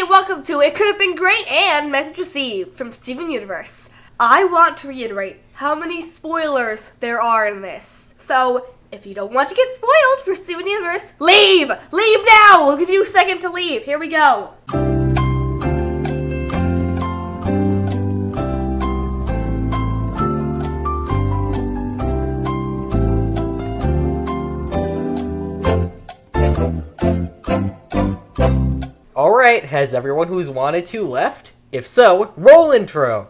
welcome to It Could Have Been Great and Message Received from Steven Universe. I want to reiterate how many spoilers there are in this. So, if you don't want to get spoiled for Steven Universe, leave! Leave now! We'll give you a second to leave. Here we go. Alright, has everyone who's wanted to left? If so, roll intro!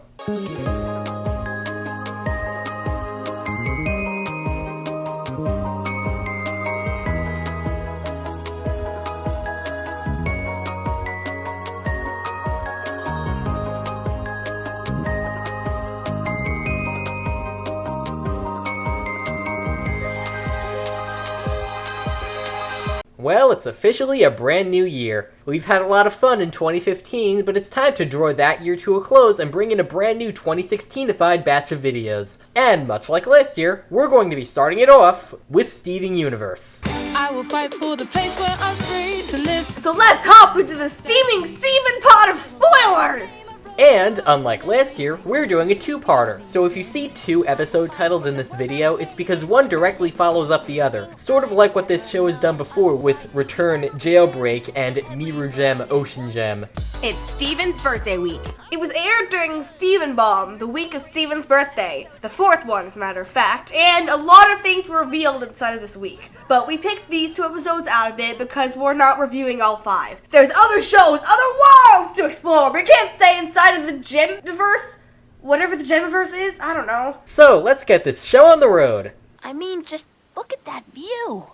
Well, it's officially a brand new year. We've had a lot of fun in 2015, but it's time to draw that year to a close and bring in a brand new 2016-ified batch of videos. And much like last year, we're going to be starting it off with Steven Universe. I will fight for the place where I'm free to live. So let's hop into the steaming Steven pot of spoilers! And, unlike last year, we're doing a two-parter. So if you see two episode titles in this video, it's because one directly follows up the other. Sort of like what this show has done before with Return Jailbreak and Miru Gem Ocean Gem. It's Steven's birthday week. It was aired during Steven Bomb, the week of Steven's birthday. The fourth one, as a matter of fact. And a lot of things were revealed inside of this week. But we picked these two episodes out of it because we're not reviewing all five. There's other shows, other worlds to explore. We can't stay inside of the Gemiverse. Whatever the Gemiverse is, I don't know. So, let's get this show on the road. I mean, just look at that view.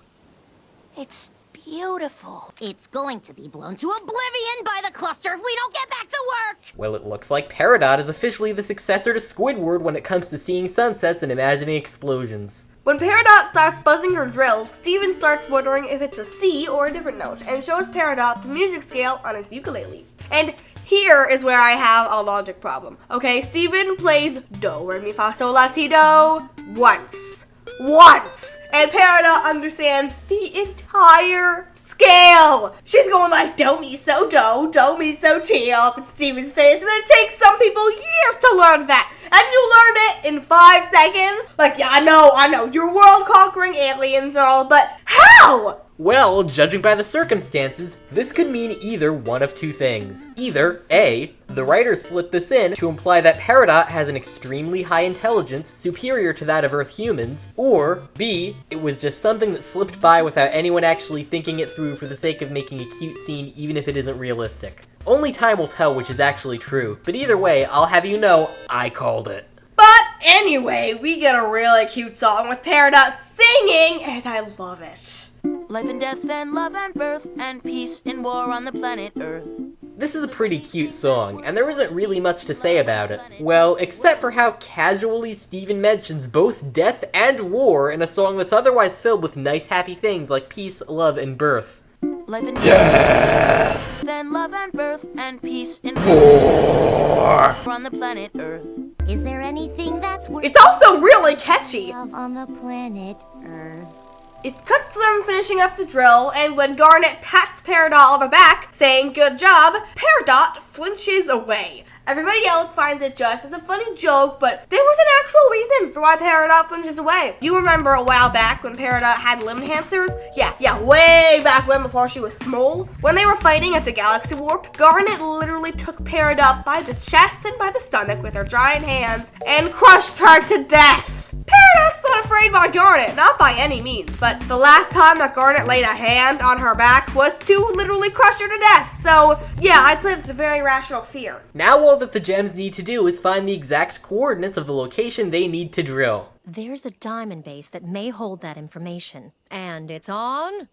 It's beautiful. It's going to be blown to oblivion by the cluster if we don't get back to work! Well, it looks like Peridot is officially the successor to Squidward when it comes to seeing sunsets and imagining explosions. When Peridot starts buzzing her drill, Steven starts wondering if it's a C or a different note, and shows Peridot the music scale on his ukulele. And here is where I have a logic problem. Okay, Steven plays Do, Re, Mi, Fa, Sol, La, Si, Do once. And Peridot understands the entire scale. She's going like do, mi, so do, mi, so ti up in Steven's face, but it takes some people years to learn that. And you learned it in 5 seconds? Like, yeah, I know, you're world-conquering aliens and all, but how? Well, judging by the circumstances, this could mean either one of two things. Either, A, the writers slipped this in to imply that Peridot has an extremely high intelligence superior to that of Earth humans, or B, it was just something that slipped by without anyone actually thinking it through for the sake of making a cute scene even if it isn't realistic. Only time will tell which is actually true, but either way, I'll have you know, I called it. But anyway, we get a really cute song with Peridot singing, and I love it. Life and death and love and birth and peace and war on the planet Earth. This is a pretty cute song, and there isn't really much to say about it. Well, except for how casually Steven mentions both death and war in a song that's otherwise filled with nice happy things like peace, love, and birth. Life and death and love and birth and peace and war on the planet Earth. Is there anything that's worth It's also really catchy. love on the planet Earth? It cuts to them finishing up the drill, and when Garnet pats Peridot on the back, saying good job, Peridot flinches away. Everybody else finds it just as a funny joke, but there was an actual reason for why Peridot flinches away. You remember a while back when Peridot had limb enhancers? Yeah, way back when before she was small. When they were fighting at the Galaxy Warp, Garnet literally took Peridot by the chest and by the stomach with her giant hands and crushed her to death. Peridot's not afraid by Garnet, not by any means, but the last time that Garnet laid a hand on her back was to literally crush her to death. So, yeah, I'd say it's a very rational fear. Now all that the gems need to do is find the exact coordinates of the location they need to drill. There's a diamond base that may hold that information. And it's on...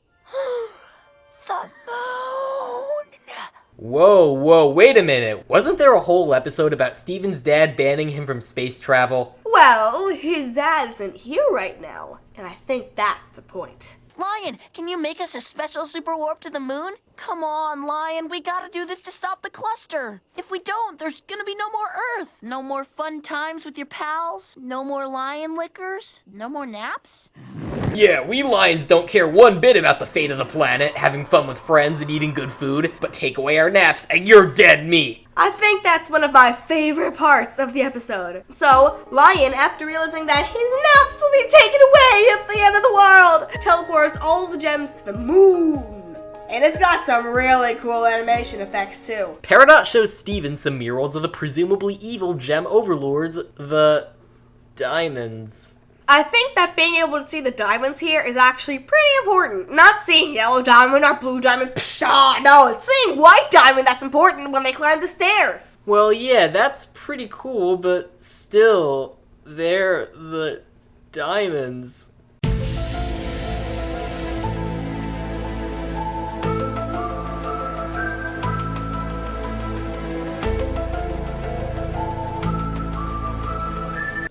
The moon! Whoa, wait a minute. Wasn't there a whole episode about Steven's dad banning him from space travel? Well, his dad isn't here right now, and I think that's the point. Lion, can you make us a special super warp to the moon? Come on, Lion, we gotta do this to stop the cluster. If we don't, there's gonna be no more Earth. No more fun times with your pals. No more lion liquors. No more naps. Yeah, we lions don't care one bit about the fate of the planet, having fun with friends and eating good food, but take away our naps and you're dead meat. I think that's one of my favorite parts of the episode. So, Lion, after realizing that his naps will be taken away at the end of the world, teleports all the gems to the moon. And it's got some really cool animation effects too. Peridot shows Steven some murals of the presumably evil gem overlords, the diamonds. I think that being able to see the diamonds here is actually pretty important. Not seeing yellow diamond or blue diamond, pshaw, no, it's seeing white diamond that's important when they climb the stairs. Well, yeah, that's pretty cool, but still, they're the diamonds.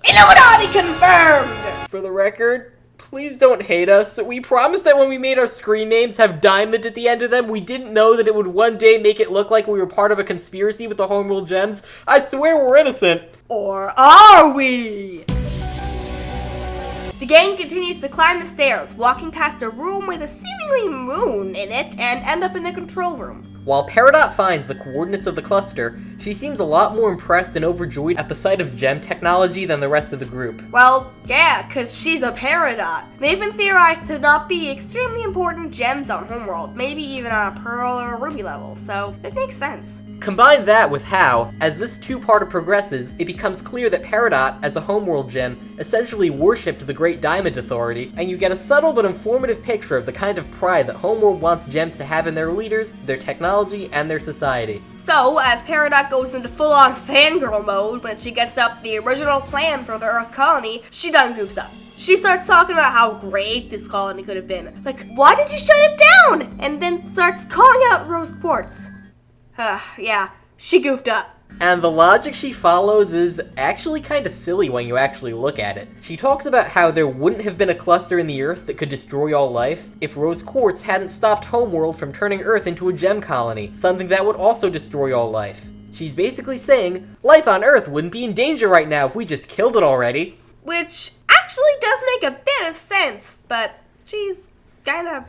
Illuminati confirmed! For the record, please don't hate us. We promised that when we made our screen names have diamond at the end of them, we didn't know that it would one day make it look like we were part of a conspiracy with the Homeworld Gems. I swear we're innocent. Or are we? The gang continues to climb the stairs, walking past a room with a seemingly moon in it, and end up in the control room. While Peridot finds the coordinates of the cluster, she seems a lot more impressed and overjoyed at the sight of gem technology than the rest of the group. Well, yeah, because she's a Peridot. They've been theorized to not be extremely important gems on Homeworld, maybe even on a Pearl or a Ruby level, so it makes sense. Combine that with how, as this two-parter progresses, it becomes clear that Peridot, as a Homeworld gem, essentially worshipped the Great Diamond Authority, and you get a subtle but informative picture of the kind of pride that Homeworld wants gems to have in their leaders, their technology, and their society. So, as Peridot goes into full-on fangirl mode when she gets up the original plan for the Earth colony, she done goofs up. She starts talking about how great this colony could have been. Like, why did you shut it down? And then starts calling out Rose Quartz. Yeah, she goofed up. And the logic she follows is actually kind of silly when you actually look at it. She talks about how there wouldn't have been a cluster in the Earth that could destroy all life if Rose Quartz hadn't stopped Homeworld from turning Earth into a gem colony, something that would also destroy all life. She's basically saying, life on Earth wouldn't be in danger right now if we just killed it already. Which actually does make a bit of sense, but she's kinda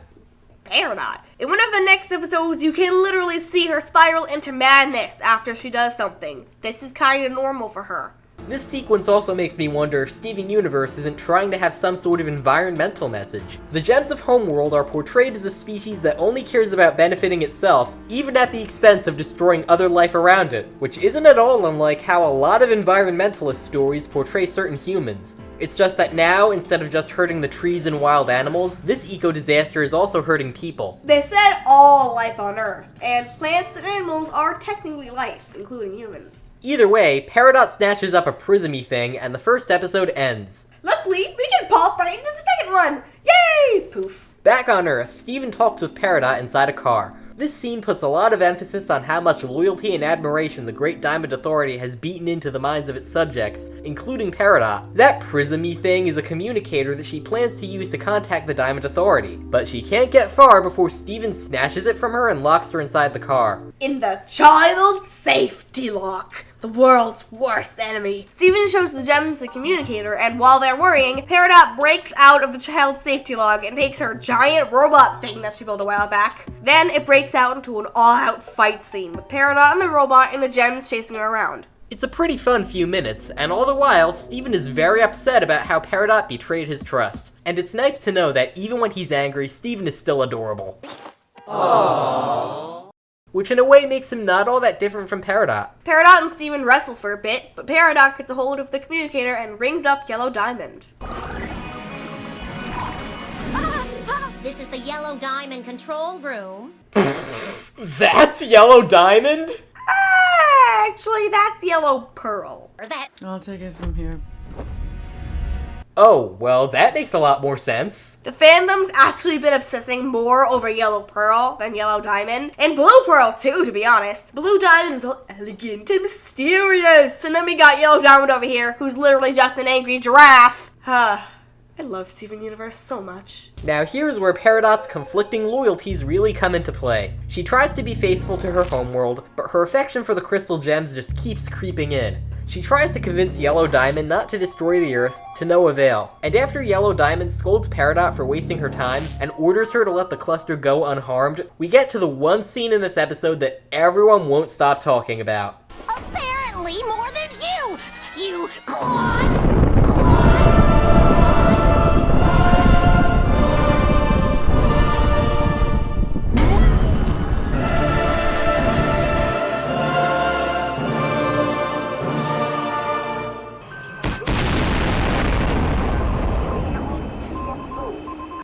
Peridot. In one of the next episodes, you can literally see her spiral into madness after she does something. This is kinda normal for her. This sequence also makes me wonder if Steven Universe isn't trying to have some sort of environmental message. The gems of Homeworld are portrayed as a species that only cares about benefiting itself, even at the expense of destroying other life around it, which isn't at all unlike how a lot of environmentalist stories portray certain humans. It's just that now, instead of just hurting the trees and wild animals, this eco-disaster is also hurting people. They said all life on Earth, and plants and animals are technically life, including humans. Either way, Peridot snatches up a prismy thing, and the first episode ends. Luckily, we can pop right into the second one! Yay! Poof. Back on Earth, Steven talks with Peridot inside a car. This scene puts a lot of emphasis on how much loyalty and admiration the Great Diamond Authority has beaten into the minds of its subjects, including Peridot. That prismy thing is a communicator that she plans to use to contact the Diamond Authority, but she can't get far before Steven snatches it from her and locks her inside the car. In the child safety lock. The world's worst enemy. Steven shows the gems the communicator, and while they're worrying, Peridot breaks out of the child safety log and takes her giant robot thing that she built a while back. Then it breaks out into an all-out fight scene with Peridot and the robot and the gems chasing her around. It's a pretty fun few minutes, and all the while, Steven is very upset about how Peridot betrayed his trust. And it's nice to know that even when he's angry, Steven is still adorable. Aww. Which in a way makes him not all that different from Peridot. Peridot and Steven wrestle for a bit, but Peridot gets a hold of the communicator and rings up Yellow Diamond. This is the Yellow Diamond control room. That's Yellow Diamond? Actually, that's Yellow Pearl. Or that. I'll take it from here. Oh, well, that makes a lot more sense. The fandom's actually been obsessing more over Yellow Pearl than Yellow Diamond. And Blue Pearl, too, to be honest. Blue Diamond is all elegant and mysterious. And then we got Yellow Diamond over here, who's literally just an angry giraffe. I love Steven Universe so much. Now here's where Peridot's conflicting loyalties really come into play. She tries to be faithful to her homeworld, but her affection for the crystal gems just keeps creeping in. She tries to convince Yellow Diamond not to destroy the Earth, to no avail. And after Yellow Diamond scolds Peridot for wasting her time and orders her to let the cluster go unharmed, we get to the one scene in this episode that everyone won't stop talking about. Apparently more than you! You Claude!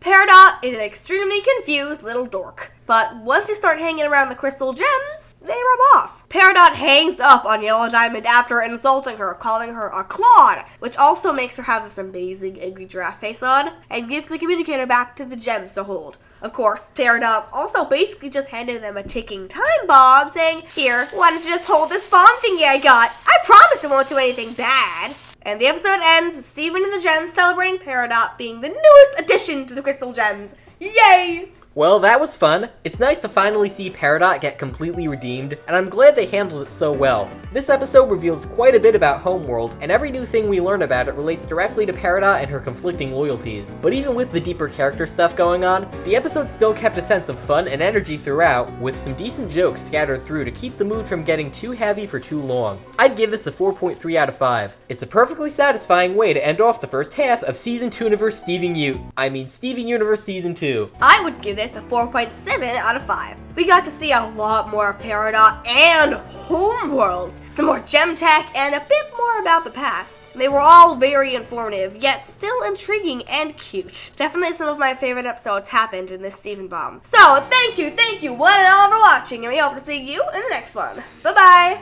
Peridot is an extremely confused little dork, but once you start hanging around the crystal gems, they rub off. Peridot hangs up on Yellow Diamond after insulting her, calling her a Claude, which also makes her have this amazing angry giraffe face on, and gives the communicator back to the gems to hold. Of course, Peridot also basically just handed them a ticking time bomb, saying, "Here, why don't you just hold this bomb thingy I got? I promise it won't do anything bad." And the episode ends with Steven and the Gems celebrating Peridot being the newest addition to the Crystal Gems. Yay! Well, that was fun. It's nice to finally see Peridot get completely redeemed, and I'm glad they handled it so well. This episode reveals quite a bit about Homeworld, and every new thing we learn about it relates directly to Peridot and her conflicting loyalties. But even with the deeper character stuff going on, the episode still kept a sense of fun and energy throughout, with some decent jokes scattered through to keep the mood from getting too heavy for too long. I'd give this a 4.3 out of 5. It's a perfectly satisfying way to end off the first half of Season 2 Universe Steven Universe Season 2. I would give this a 4.7 out of 5. We got to see a lot more of Peridot and Homeworld, some more gem tech, and a bit more about the past. They were all very informative, yet still intriguing and cute. Definitely some of my favorite episodes happened in this Steven Bomb. So, thank you one and all for watching, and we hope to see you in the next one. Bye-bye!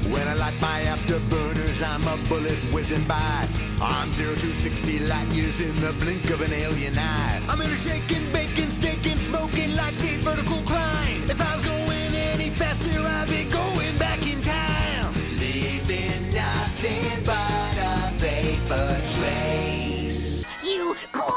When I light my afterburners, I'm a bullet whizzing by. I'm 0 to 60 light years in the blink of an alien eye. I'm in a shaking, baking, staking, smoking like the vertical climb. If I was going any faster, I'd be going back in time. Leaving nothing but a vapor trace. You Claude!